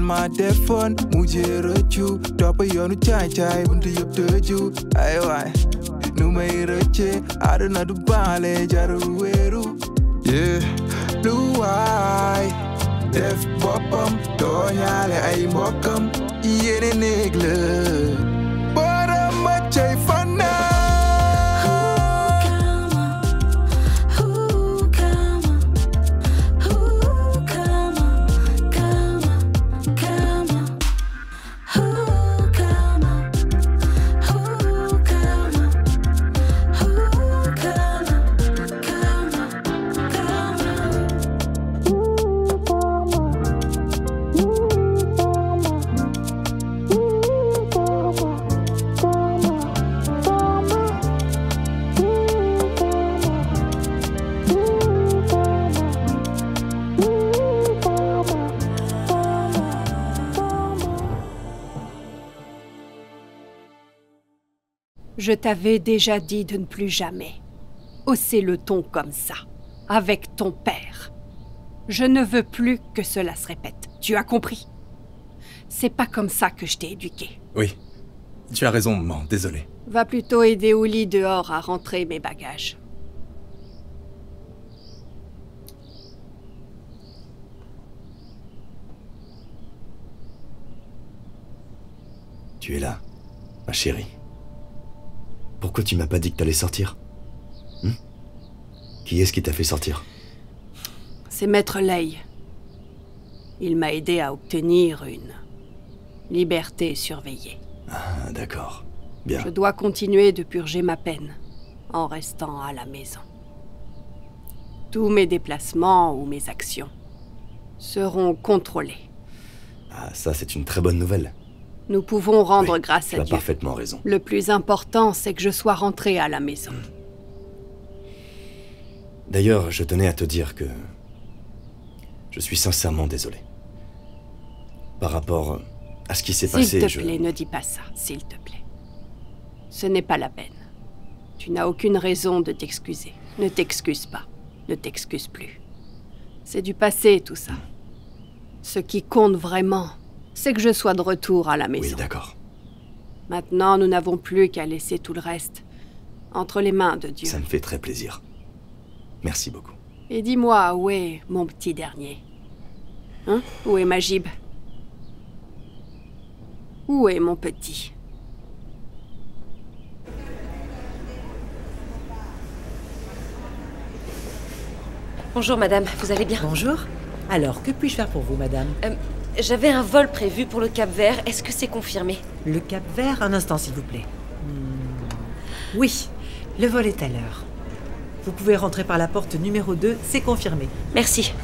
ma defoon mujjee rëccu topp yoonu caay-caay buntu yëpp tëju ay waay nu may rëcce àdduna du baale jarul wéeru lu waay def boppam tooñaale ay mbokkam yéene néeg la borom ma cay fanaa Je t'avais déjà dit de ne plus jamais hausser le ton comme ça, avec ton père. Je ne veux plus que cela se répète. Tu as compris? C'est pas comme ça que je t'ai éduqué. Oui, tu as raison, maman, désolé. Va plutôt aider Ouli dehors à rentrer mes bagages. Tu es là, ma chérie. Pourquoi tu m'as pas dit que t'allais sortir? Qui est-ce qui t'a fait sortir? C'est Maître Lei. Il m'a aidé à obtenir une liberté surveillée. Ah, d'accord. Bien. Je dois continuer de purger ma peine en restant à la maison. Tous mes déplacements ou mes actions seront contrôlés. Ah, ça, c'est une très bonne nouvelle. Nous pouvons rendre Oui, grâce à tu as Dieu. parfaitement raison. Le plus important, c'est que je sois rentrée à la maison. D'ailleurs, je tenais à te dire que... je suis sincèrement désolé. Par rapport à ce qui s'est passé, S'il te plaît, ne dis pas ça, s'il te plaît. Ce n'est pas la peine. Tu n'as aucune raison de t'excuser. Ne t'excuse pas. Ne t'excuse plus. C'est du passé, tout ça. Ce qui compte vraiment, c'est que je sois de retour à la maison. Oui, d'accord. Maintenant, nous n'avons plus qu'à laisser tout le reste entre les mains de Dieu. Ça me fait très plaisir. Merci beaucoup. Et dis-moi, où est mon petit dernier? Hein? Où est Majib? Où est mon petit? Bonjour madame, vous allez bien? Bonjour. Alors, que puis-je faire pour vous, madame? J'avais un vol prévu pour le Cap-Vert, est-ce que c'est confirmé? Le Cap-Vert, un instant, s'il vous plaît. Oui, le vol est à l'heure. Vous pouvez rentrer par la porte numéro 2, c'est confirmé. Merci.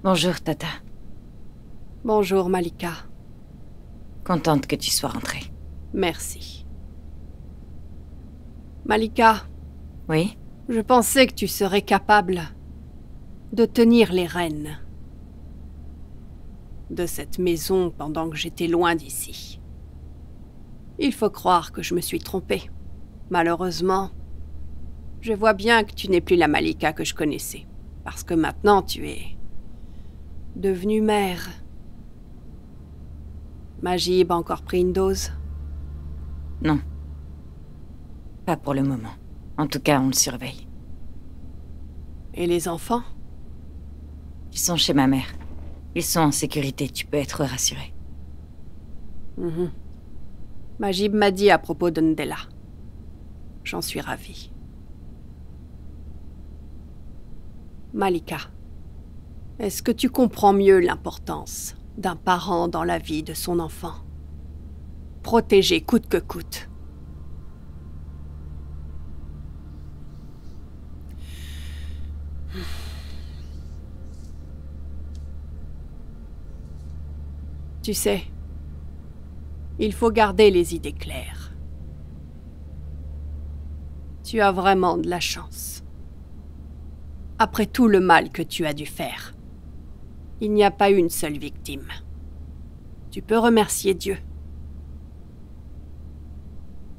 Bonjour, Tata. Bonjour, Malika. Contente que tu sois rentrée. Merci. Malika. Oui? Je pensais que tu serais capable de tenir les rênes de cette maison pendant que j'étais loin d'ici. Il faut croire que je me suis trompée. Malheureusement, je vois bien que tu n'es plus la Malika que je connaissais. Parce que maintenant, tu es devenue mère. Majib a encore pris une dose? Non. Pas pour le moment. En tout cas, on le surveille. Et les enfants? Ils sont chez ma mère. Ils sont en sécurité, tu peux être rassuré. Majib m'a dit à propos de Ndella. J'en suis ravie. Malika, est-ce que tu comprends mieux l'importance d'un parent dans la vie de son enfant? Protéger coûte que coûte. Tu sais, il faut garder les idées claires. Tu as vraiment de la chance. Après tout le mal que tu as dû faire, il n'y a pas une seule victime. Tu peux remercier Dieu.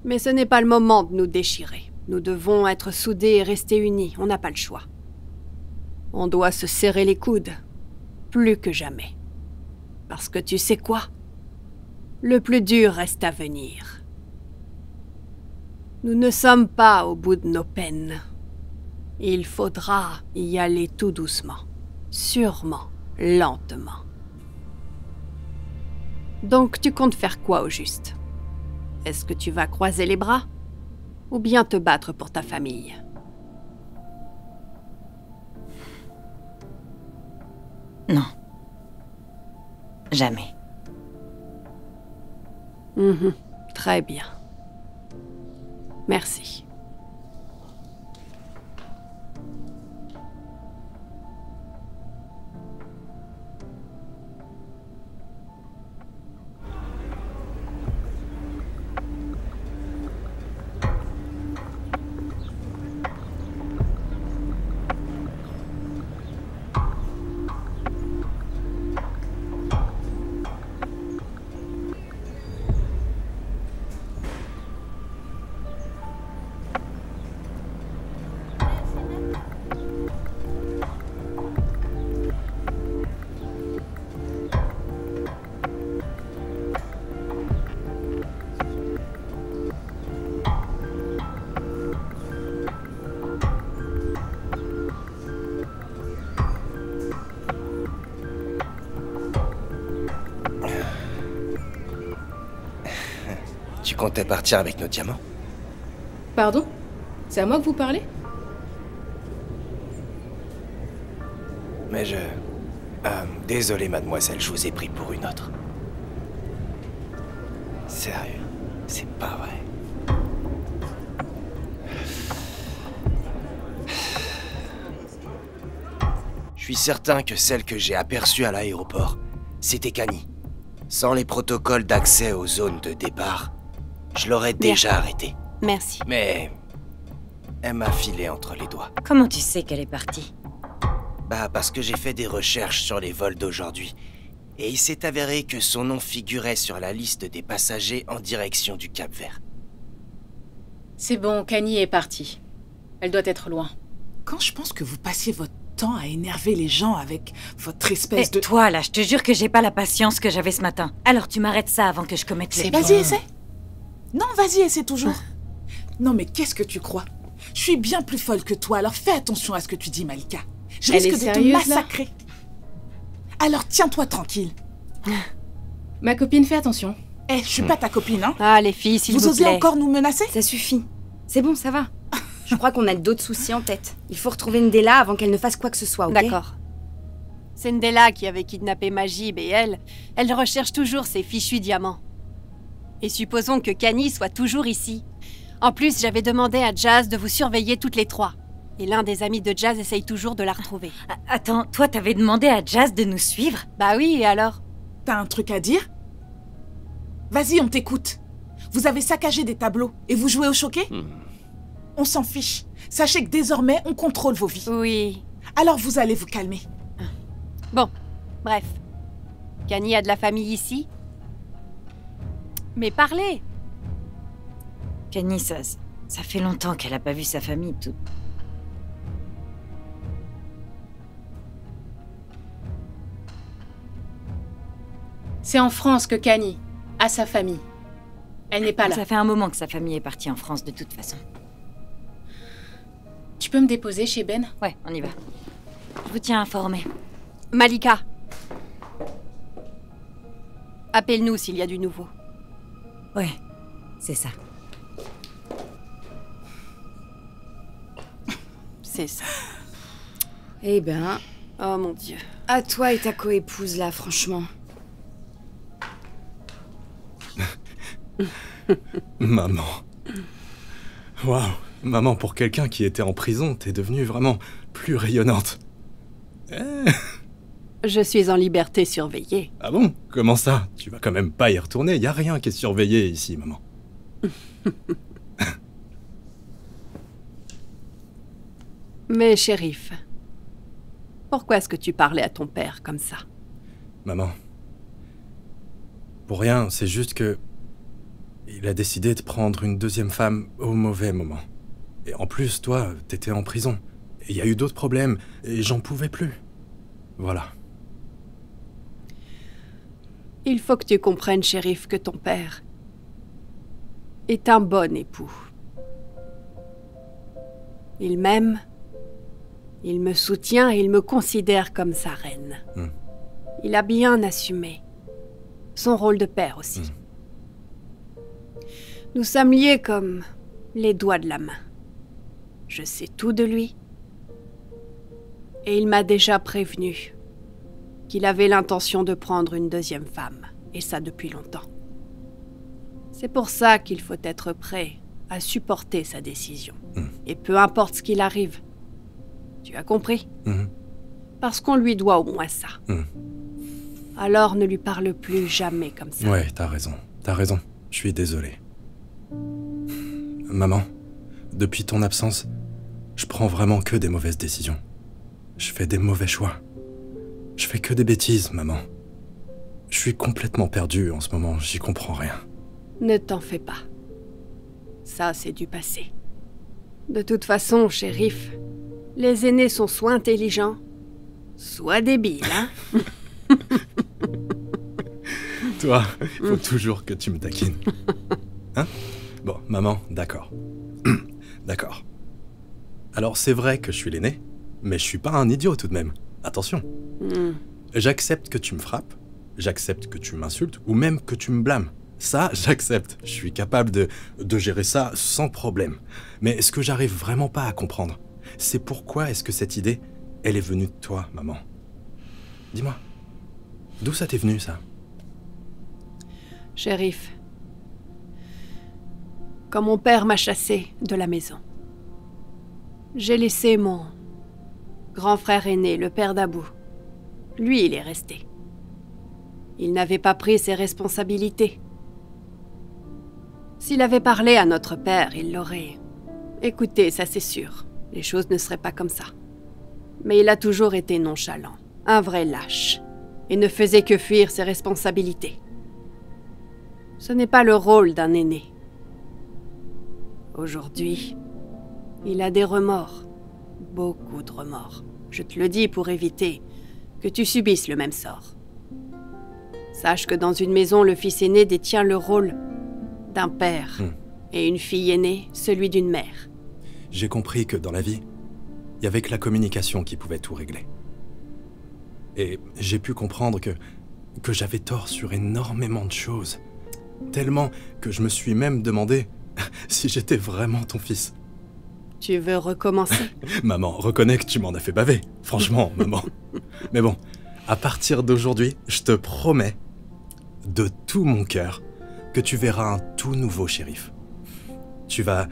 Mais ce n'est pas le moment de nous déchirer. Nous devons être soudés et rester unis. On n'a pas le choix. On doit se serrer les coudes, plus que jamais. Parce que tu sais quoi? Le plus dur reste à venir. Nous ne sommes pas au bout de nos peines. Il faudra y aller tout doucement, sûrement, lentement. Donc tu comptes faire quoi au juste? Est-ce que tu vas croiser les bras? Ou bien te battre pour ta famille? Non. Jamais. Très bien. Merci. Tu comptais partir avec nos diamants? Pardon? C'est à moi que vous parlez? Mais je... désolé, mademoiselle, je vous ai pris pour une autre. Sérieux, c'est pas vrai. Je suis certain que celle que j'ai aperçue à l'aéroport, c'était Kani. Sans les protocoles d'accès aux zones de départ, je l'aurais déjà arrêtée. Merci. Mais... elle m'a filé entre les doigts. Comment tu sais qu'elle est partie? Bah, parce que j'ai fait des recherches sur les vols d'aujourd'hui. Et il s'est avéré que son nom figurait sur la liste des passagers en direction du Cap-Vert. C'est bon, Kani est partie. Elle doit être loin. Quand je pense que vous passiez votre temps à énerver les gens avec votre espèce de... Toi, là, je te jure que j'ai pas la patience que j'avais ce matin. Alors tu m'arrêtes ça avant que je commette les... Vas-y, essaie. Non, vas-y, essaie toujours. Non, mais qu'est-ce que tu crois? Je suis bien plus folle que toi, alors fais attention à ce que tu dis, Malika. Je risque de te massacrer. Alors tiens-toi tranquille. Ma copine, fais attention. Eh, je suis pas ta copine, hein. Ah, les filles, s'il vous plaît. Vous osez encore nous menacer? Ça suffit. C'est bon, ça va. Je crois qu'on a d'autres soucis en tête. Il faut retrouver Ndella avant qu'elle ne fasse quoi que ce soit, ok? D'accord. C'est Ndella qui avait kidnappé Majib et elle recherche toujours ses fichus diamants. Et supposons que Kani soit toujours ici. En plus, j'avais demandé à Jazz de vous surveiller toutes les trois. Et l'un des amis de Jazz essaye toujours de la retrouver. Attends, toi, t'avais demandé à Jazz de nous suivre? Bah oui, et alors? T'as un truc à dire? Vas-y, on t'écoute. Vous avez saccagé des tableaux et vous jouez au choqué? On s'en fiche. Sachez que désormais, on contrôle vos vies. Oui. Alors vous allez vous calmer. Bon, bref. Kani a de la famille ici? Mais parlez! Kani, ça fait longtemps qu'elle a pas vu sa famille, tout. C'est en France que Kani a sa famille. Elle n'est pas là. Ça fait un moment que sa famille est partie en France, de toute façon. Tu peux me déposer chez Ben? Ouais, on y va. Je vous tiens informé. Malika! Appelle-nous s'il y a du nouveau. Ouais, c'est ça. C'est ça. Eh ben, Oh mon Dieu. à toi et ta coépouse, là, franchement. Maman. Waouh. Maman, pour quelqu'un qui était en prison, t'es devenue vraiment plus rayonnante. Je suis en liberté surveillée. Ah bon? Comment ça? Tu vas quand même pas y retourner, y a rien qui est surveillé ici, maman. Mais shérif, Pourquoi est-ce que tu parlais à ton père comme ça? Maman. Pour rien, c'est juste que... Il a décidé de prendre une deuxième femme au mauvais moment. Et en plus, toi, t'étais en prison. Et il y a eu d'autres problèmes, et j'en pouvais plus. Voilà. Il faut que tu comprennes, shérif, que ton père est un bon époux. Il m'aime, il me soutient et il me considère comme sa reine. Il a bien assumé son rôle de père aussi. Nous sommes liés comme les doigts de la main. Je sais tout de lui. Et il m'a déjà prévenu qu'il avait l'intention de prendre une deuxième femme, et ça depuis longtemps. C'est pour ça qu'il faut être prêt à supporter sa décision. Et peu importe ce qu'il arrive. Tu as compris? Parce qu'on lui doit au moins ça. Alors ne lui parle plus jamais comme ça. Ouais, t'as raison. T'as raison. Je suis désolé. Maman, depuis ton absence, je prends vraiment que des mauvaises décisions. Je fais des mauvais choix. Je fais que des bêtises, maman. Je suis complètement perdu en ce moment, j'y comprends rien. Ne t'en fais pas. Ça, c'est du passé. De toute façon, shérif, les aînés sont soit intelligents, soit débiles, hein? Toi, il faut toujours que tu me taquines. Hein? Bon, maman, d'accord. D'accord. Alors c'est vrai que je suis l'aîné, mais je suis pas un idiot tout de même. Attention. J'accepte que tu me frappes, j'accepte que tu m'insultes, ou même que tu me blâmes. Ça, j'accepte. Je suis capable de gérer ça sans problème. Mais ce que j'arrive vraiment pas à comprendre, c'est pourquoi est-ce que cette idée, elle est venue de toi, maman? Dis-moi, d'où ça t'est venu, ça? Shérif, quand mon père m'a chassé de la maison, j'ai laissé mon grand frère aîné, le père d'Abou. Lui, il est resté. Il n'avait pas pris ses responsabilités. S'il avait parlé à notre père, il l'aurait écouté, ça c'est sûr. Les choses ne seraient pas comme ça. Mais il a toujours été nonchalant, un vrai lâche, et ne faisait que fuir ses responsabilités. Ce n'est pas le rôle d'un aîné. Aujourd'hui, il a des remords. Beaucoup de remords. Je te le dis pour éviter que tu subisses le même sort. Sache que dans une maison, le fils aîné détient le rôle d'un père et une fille aînée, celui d'une mère. J'ai compris que dans la vie, il y avait que la communication qui pouvait tout régler. Et j'ai pu comprendre que j'avais tort sur énormément de choses. Tellement que je me suis même demandé si j'étais vraiment ton fils. Tu veux recommencer? Maman, reconnais que tu m'en as fait baver. Franchement, maman. Mais bon, à partir d'aujourd'hui, je te promets, de tout mon cœur, que tu verras un tout nouveau shérif. Tu vas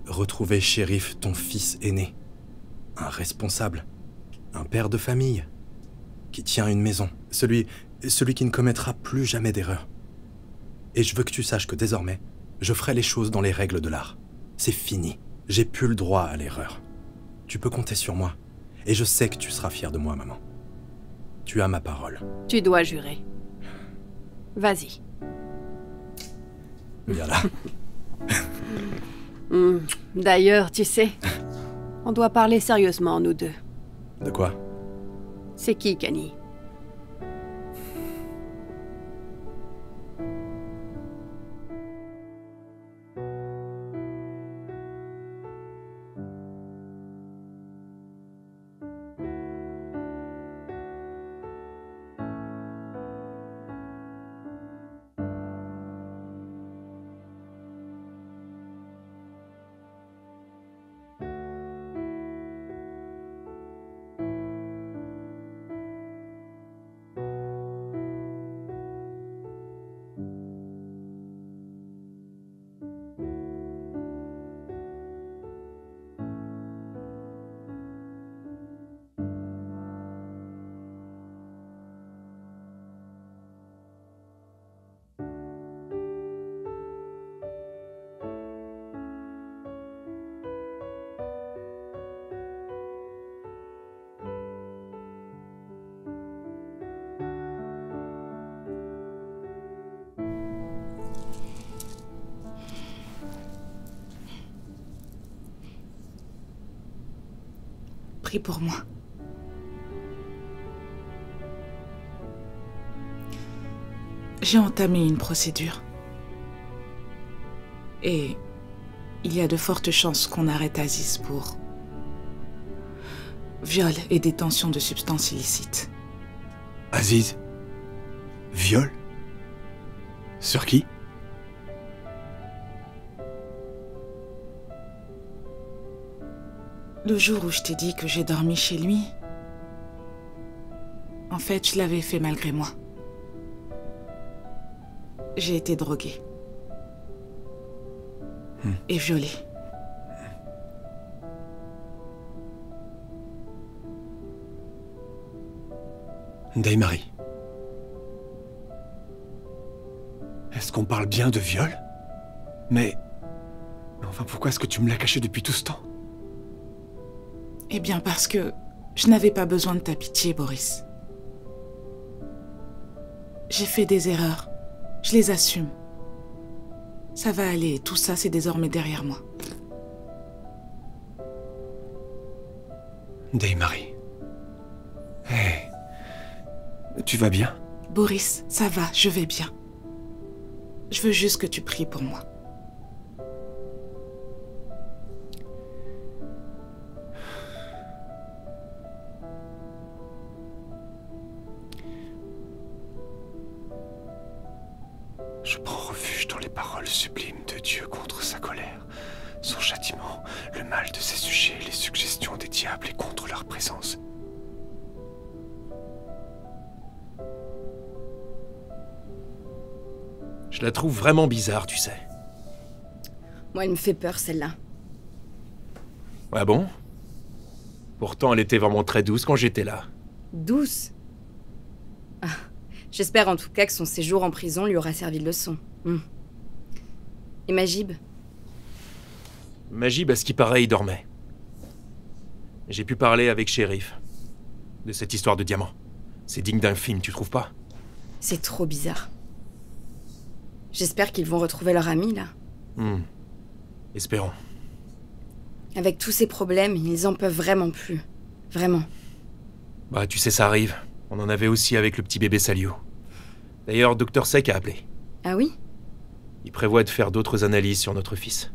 retrouver shérif ton fils aîné. Un responsable. Un père de famille. Qui tient une maison. Celui qui ne commettra plus jamais d'erreur. Et je veux que tu saches que désormais, je ferai les choses dans les règles de l'art. C'est fini. J'ai plus le droit à l'erreur. Tu peux compter sur moi. Et je sais que tu seras fière de moi, maman. Tu as ma parole. Tu dois jurer. Vas-y. Viens là. D'ailleurs, tu sais, on doit parler sérieusement, nous deux. De quoi? C'est qui, Kani? Prie pour moi. J'ai entamé une procédure. Et il y a de fortes chances qu'on arrête Aziz pour viol et détention de substances illicites. Aziz? Viol? Sur qui? Le jour où je t'ai dit que j'ai dormi chez lui, en fait, je l'avais fait malgré moi. J'ai été droguée. Et violée. Daymarie. Est-ce qu'on parle bien de viol? Mais enfin, pourquoi est-ce que tu me l'as caché depuis tout ce temps? Eh bien parce que je n'avais pas besoin de ta pitié, Boris. J'ai fait des erreurs. Je les assume. Ça va aller, tout ça c'est désormais derrière moi. Daymarie. Hey. Tu vas bien? Boris, ça va, je vais bien. Je veux juste que tu pries pour moi. Je prends refuge dans les paroles sublimes de Dieu contre sa colère, son châtiment, le mal de ses sujets, les suggestions des diables et contre leur présence. Je la trouve vraiment bizarre, tu sais. Moi, elle me fait peur, celle-là. Ah bon? Pourtant, elle était vraiment très douce quand j'étais là. Douce? Ah, j'espère en tout cas que son séjour en prison lui aura servi de leçon. Et Majib? Majib, à ce qui paraît, il dormait. J'ai pu parler avec Shérif de cette histoire de diamant. C'est digne d'un film, tu trouves pas? C'est trop bizarre. J'espère qu'ils vont retrouver leur ami, là. Espérons. Avec tous ces problèmes, ils en peuvent vraiment plus. Vraiment. Bah, tu sais, ça arrive. On en avait aussi avec le petit bébé Salio. D'ailleurs, Dr. Sek a appelé. Ah oui? Il prévoit de faire d'autres analyses sur notre fils.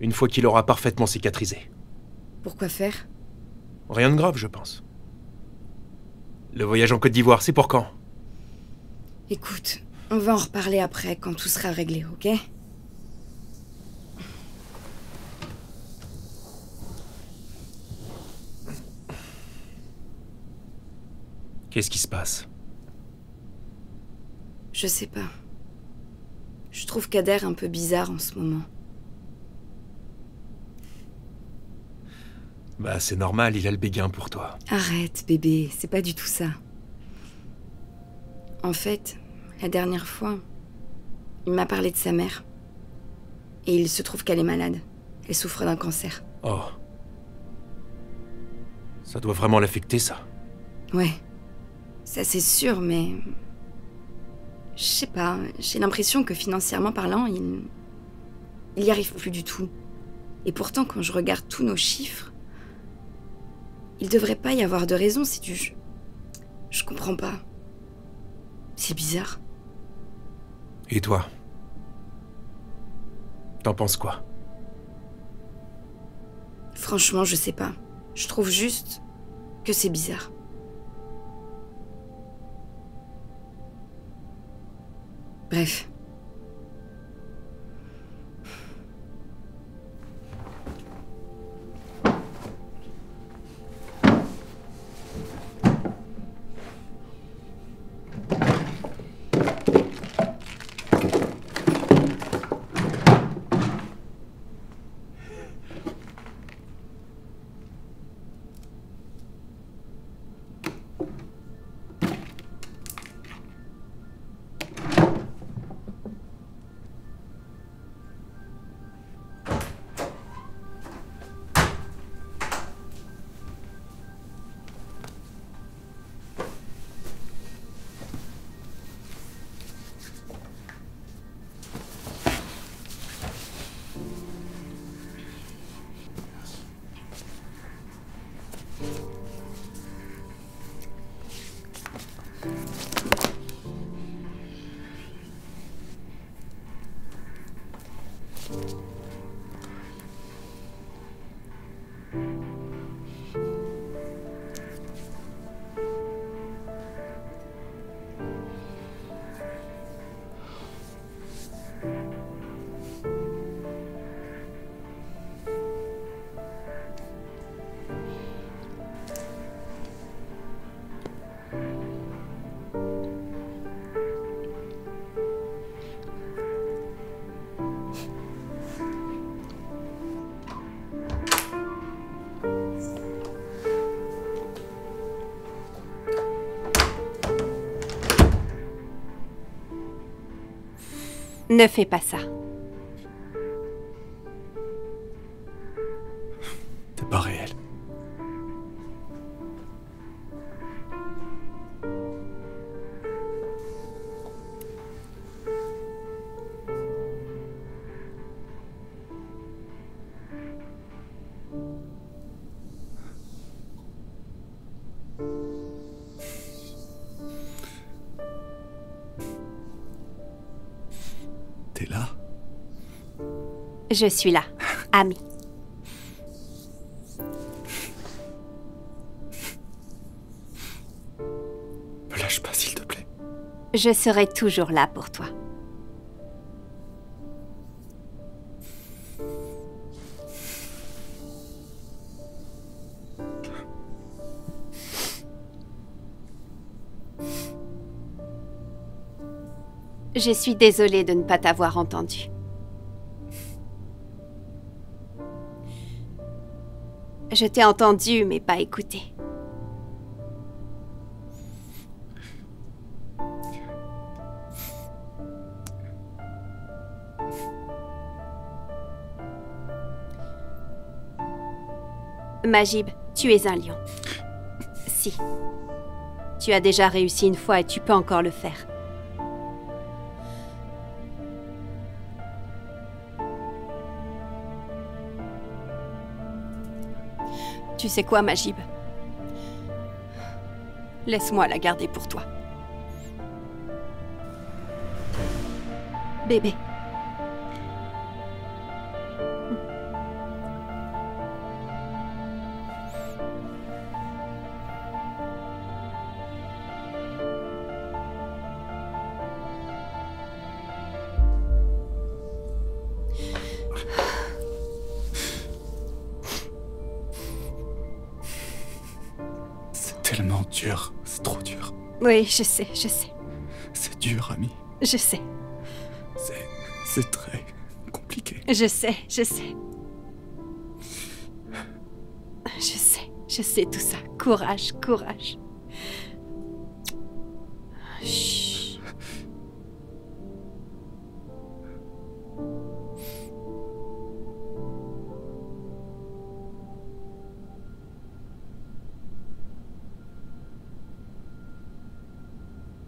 Une fois qu'il aura parfaitement cicatrisé. Pourquoi faire? Rien de grave, je pense. Le voyage en Côte d'Ivoire, c'est pour quand? Écoute, on va en reparler après, quand tout sera réglé, ok? Qu'est-ce qui se passe? Je sais pas. Je trouve Kader un peu bizarre en ce moment. Bah, c'est normal, il a le béguin pour toi. Arrête, bébé, c'est pas du tout ça. En fait, la dernière fois, il m'a parlé de sa mère. Et il se trouve qu'elle est malade. Elle souffre d'un cancer. Oh. Ça doit vraiment l'affecter, ça. Ouais. Ça, c'est sûr, mais... Je sais pas, j'ai l'impression que financièrement parlant, il y arrive plus du tout. Et pourtant, quand je regarde tous nos chiffres, il devrait pas y avoir de raison si tu... Je comprends pas. C'est bizarre. Et toi? T'en penses quoi? Franchement, je sais pas. Je trouve juste que c'est bizarre. Bref. Ne fais pas ça. T'es pas réel. T'es là? Je suis là, Ami. Me lâche pas, s'il te plaît. Je serai toujours là pour toi. Je suis désolée de ne pas t'avoir entendu. Je t'ai entendu, mais pas écouté. Majib, tu es un lion. Si. Tu as déjà réussi une fois et tu peux encore le faire. Tu sais quoi, Majib? Laisse-moi la garder pour toi. Bébé. Tellement dur, c'est trop dur. Oui, je sais, je sais. C'est dur, Ami. Je sais. C'est très compliqué. Je sais, je sais. Je sais tout ça. Courage, courage. Chut.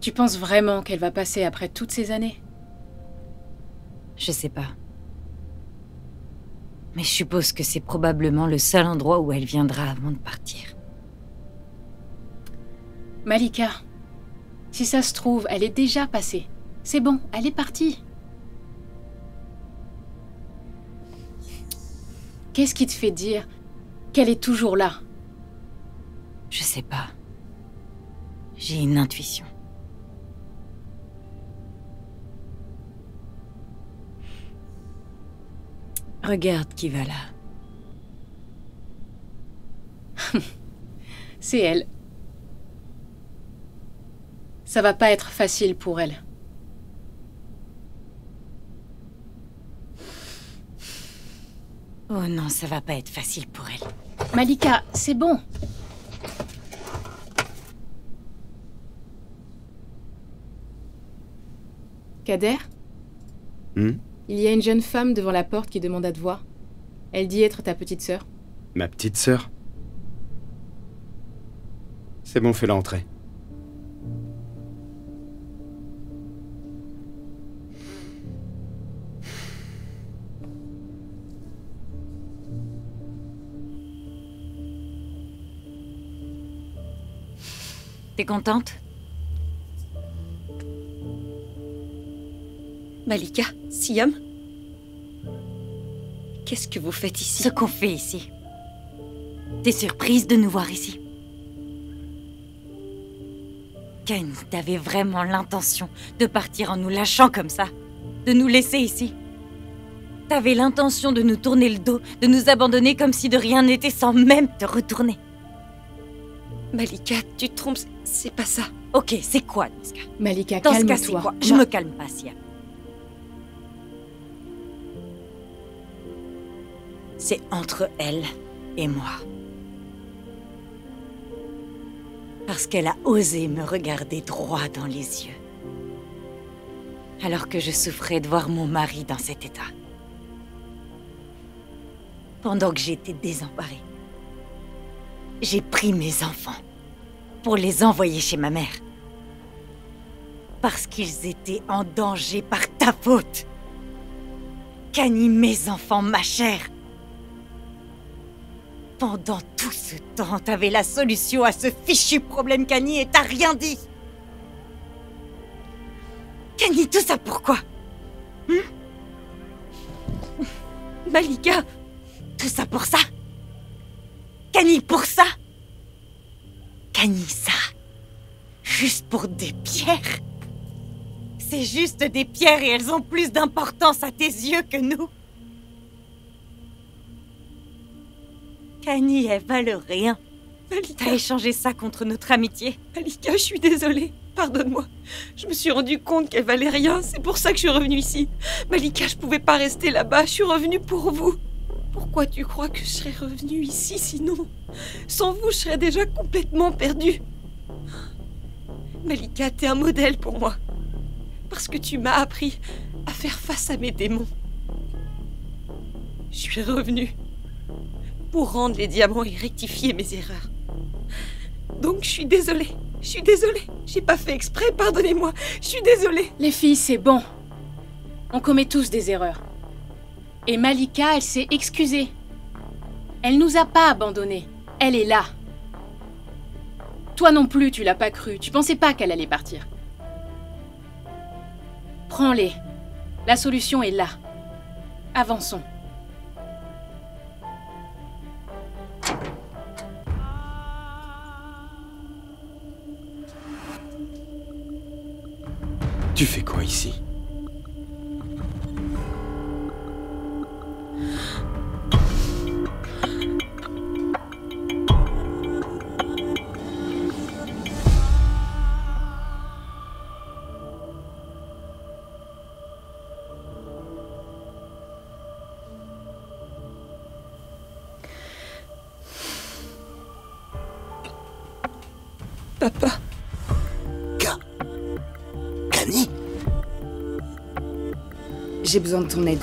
Tu penses vraiment qu'elle va passer après toutes ces années? Je sais pas. Mais je suppose que c'est probablement le seul endroit où elle viendra avant de partir. Malika, si ça se trouve, elle est déjà passée. C'est bon, elle est partie. Qu'est-ce qui te fait dire qu'elle est toujours là? Je sais pas. J'ai une intuition. Regarde qui va là. C'est elle. Ça va pas être facile pour elle. Oh non, ça va pas être facile pour elle. Malika, c'est bon. Kader? Il y a une jeune femme devant la porte qui demande à te voir. Elle dit être ta petite sœur. Ma petite sœur? C'est bon, fais-la entrer. T'es contente? Malika, Siam, qu'est-ce que vous faites ici? Ce qu'on fait ici. T'es surprise de nous voir ici? Kenny, t'avais vraiment l'intention de partir en nous lâchant comme ça? De nous laisser ici? T'avais l'intention de nous tourner le dos, de nous abandonner comme si de rien n'était sans même te retourner? Malika, tu te trompes, c'est pas ça. Ok, c'est quoi, Niska? Malika, dans ce cas, c'est calme-toi. quoi? Je me calme pas, Siam. C'est entre elle et moi. Parce qu'elle a osé me regarder droit dans les yeux. Alors que je souffrais de voir mon mari dans cet état. Pendant que j'étais désemparée. J'ai pris mes enfants pour les envoyer chez ma mère. Parce qu'ils étaient en danger par ta faute. Kenny, mes enfants, ma chère. Pendant tout ce temps, t'avais la solution à ce fichu problème, Kenny, et t'as rien dit. Kenny, tout ça pourquoi? Malika, tout ça pour ça? Kenny, pour ça? Kenny, ça? Juste pour des pierres? C'est juste des pierres et elles ont plus d'importance à tes yeux que nous. Kenny, elles valent rien. Malika. T'as échangé ça contre notre amitié. Malika, je suis désolée. Pardonne-moi. Je me suis rendu compte qu'elle valait rien. C'est pour ça que je suis revenue ici. Malika, je pouvais pas rester là-bas. Je suis revenue pour vous. Pourquoi tu crois que je serais revenue ici sinon? Sans vous, je serais déjà complètement perdue. Malika, t'es un modèle pour moi. Parce que tu m'as appris à faire face à mes démons. Je suis revenue pour rendre les diamants et rectifier mes erreurs. Donc je suis désolée. Je suis désolée. J'ai pas fait exprès, pardonnez-moi. Je suis désolée. Les filles, c'est bon. On commet tous des erreurs. Et Malika, elle s'est excusée. Elle nous a pas abandonnés. Elle est là. Toi non plus, tu l'as pas cru. Tu pensais pas qu'elle allait partir. Prends-les. La solution est là. Avançons. Tu fais quoi ici? Papa. Kenny? J'ai besoin de ton aide.